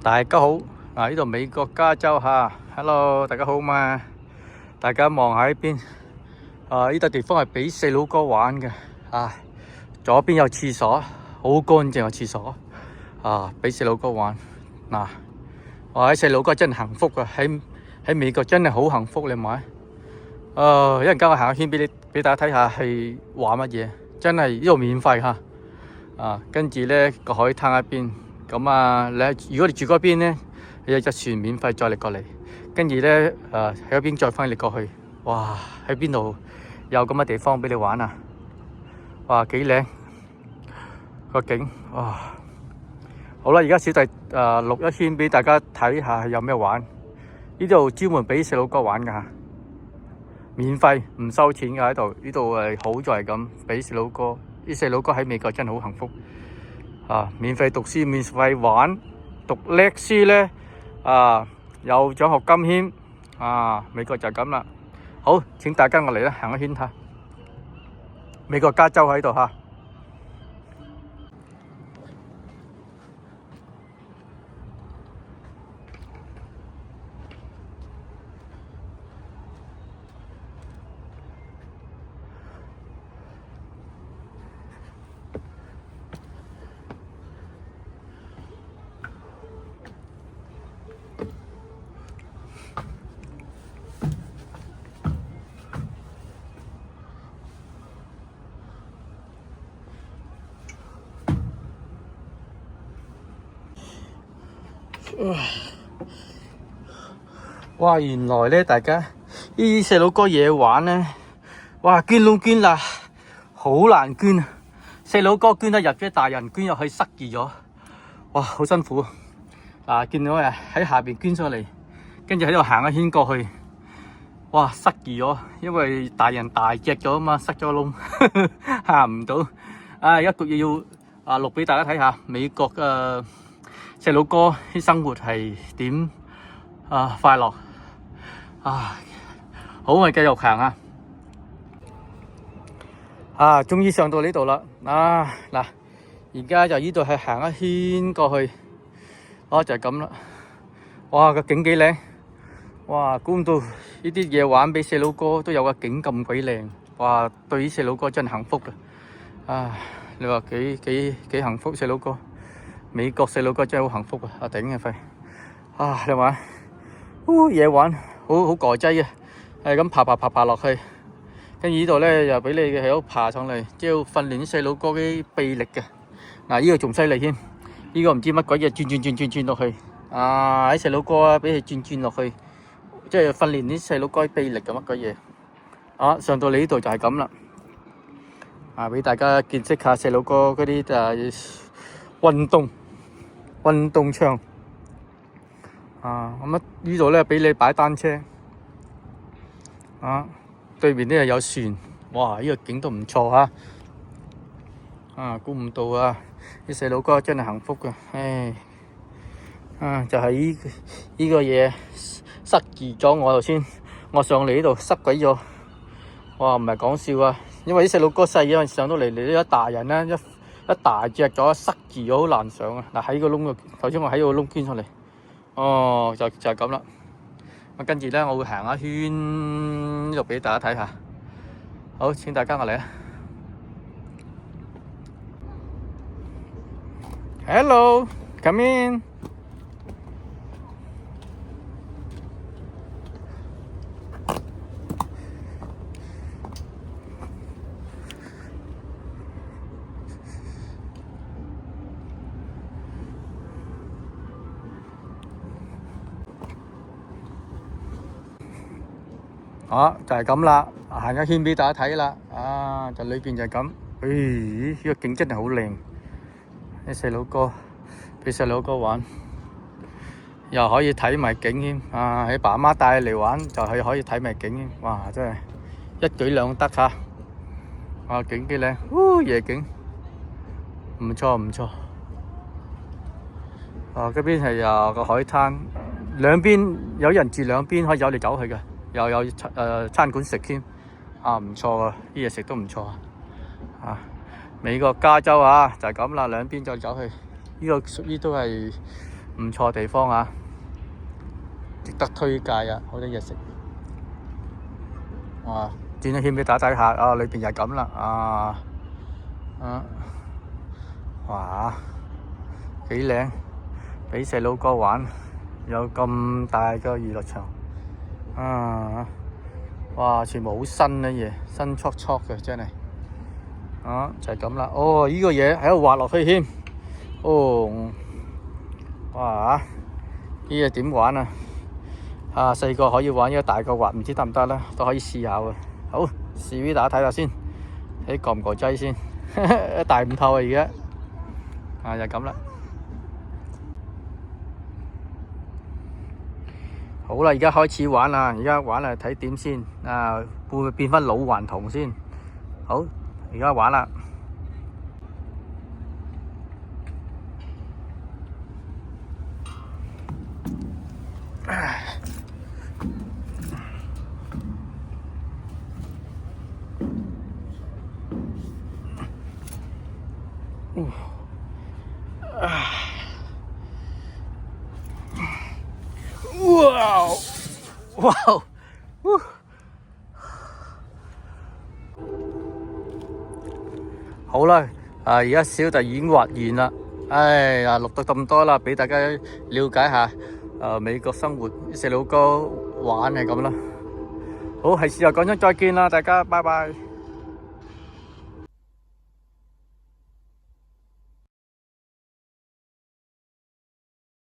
大家好，呢度美國加州吓 ，Hello， 大家好嘛？大家望喺邊？呢笪地方係俾細佬哥玩嘅，左邊有廁所，好乾淨嘅廁所，俾細佬哥玩。嗱，我喺細佬哥真係幸福噶，喺美國真係好幸福，你咪。一陣間我行一圈俾大家睇下係玩乜嘢，真係呢度免費吓。跟住咧個海灘一邊。咁如果你住嗰邊咧，有隻船免費載你過嚟，跟住咧喺嗰邊再翻你過去。哇！喺邊度有咁嘅地方俾你玩啊？哇，幾靚個景哇！好啦，而家小弟錄一圈俾大家睇下有咩玩。呢度專門俾細佬哥玩噶，免費唔收錢噶喺度。呢度好在係咁，俾細佬哥。啲細佬哥喺美國真係好幸福。免費讀書，免費玩，讀叻書咧，有獎學金添，美國就係咁啦。好，請大家跟我嚟啦，行一圈吓。美國加州喺度吓。哇！原來咧，大家呢啲細佬哥嘢玩咧，哇！捐窿捐罅，好難捐啊！細佬哥捐得入嘅，大人捐入去塞住咗，哇！好辛苦啊！見到喺下邊捐上嚟，跟住喺度行一圈過去，哇！塞住咗，因為大人大隻咗啊嘛，塞咗窿，行唔到。一個要錄俾大家睇下美國嘅細佬哥啲生活係點快樂好，我哋繼續行終於上到呢度啦。嗱，而家就呢度係行一圈過去，就係咁啦。哇，個景幾靚，哇，估唔到呢啲嘢玩俾細佬哥都有個景咁鬼靚，哇，對於細佬哥真係幸福噶。你話幾幸福細佬哥？美國細佬哥真係好幸福啊！頂嘅肺你話嘢玩好蓋劑啊，係咁爬落去，跟住呢度咧又俾你喺度爬上嚟，即係訓練啲細佬哥啲臂力嘅。呢個仲犀利添，呢個唔知乜鬼嘢轉落去喺細佬哥俾佢轉落去，即係訓練啲細佬哥臂力嘅乜鬼嘢。上到你呢度就係咁啦，俾大家見識下細佬哥嗰啲運動場呢度咧俾你擺單車對面呢有船，哇！呢個景都唔錯估唔到啲細佬哥真係幸福噶，就係呢個嘢塞住咗我頭先，我上嚟呢度塞鬼咗，哇！唔係講笑啊，因為啲細佬哥細，因為上到嚟你一大人咧一大隻咗塞住咗，好難上啊！喺個窿度，頭先我喺個窿捐上嚟，就係咁啦。跟住咧，我會行一圈呢度俾大家睇下。好，請大家過嚟啊 ！Hello， come in。就係咁啦，行一圈俾大家睇啦。就裏邊就係咁。呢個景真係好靚，啲細佬哥俾細佬哥玩，又可以睇埋景添。喺爸媽帶嚟玩就係可以睇埋景添。哇！真係一舉兩得吓。景幾靚，夜景唔錯唔錯。嗰邊係有個海灘，兩邊有人住，兩邊可以走嚟走去嘅。又有餐館食添，唔錯啊！啲嘢食都唔錯美國加州就係咁啦，兩邊再走去，呢個屬於都係唔錯地方啊，值得推介啊，好多嘢食。哇！轉咗圈俾打睇下，啊裏邊又係咁啦，哇，幾靚，俾細佬哥玩，有咁大個娛樂場，哇！全部好新嘅嘢，新戳戳嘅真係，就係咁啦。哦，呢個嘢喺度滑落去添，哇！呢個點玩啊？細個可以玩，呢個大個滑唔知得唔得啦，都可以試下喎。好，試俾大家睇下先，睇過唔過劑先。大五透啊而家，就咁啦。好啦，而家開始玩啦，而家玩啦，睇點先。會唔會變翻老頑童先？好，而家玩啦。哇！好啦，而家小弟已經滑完啦。錄到咁多啦，俾大家了解下美國生活，細佬哥玩係咁啦。好，係時候講聲再見啦，大家拜拜。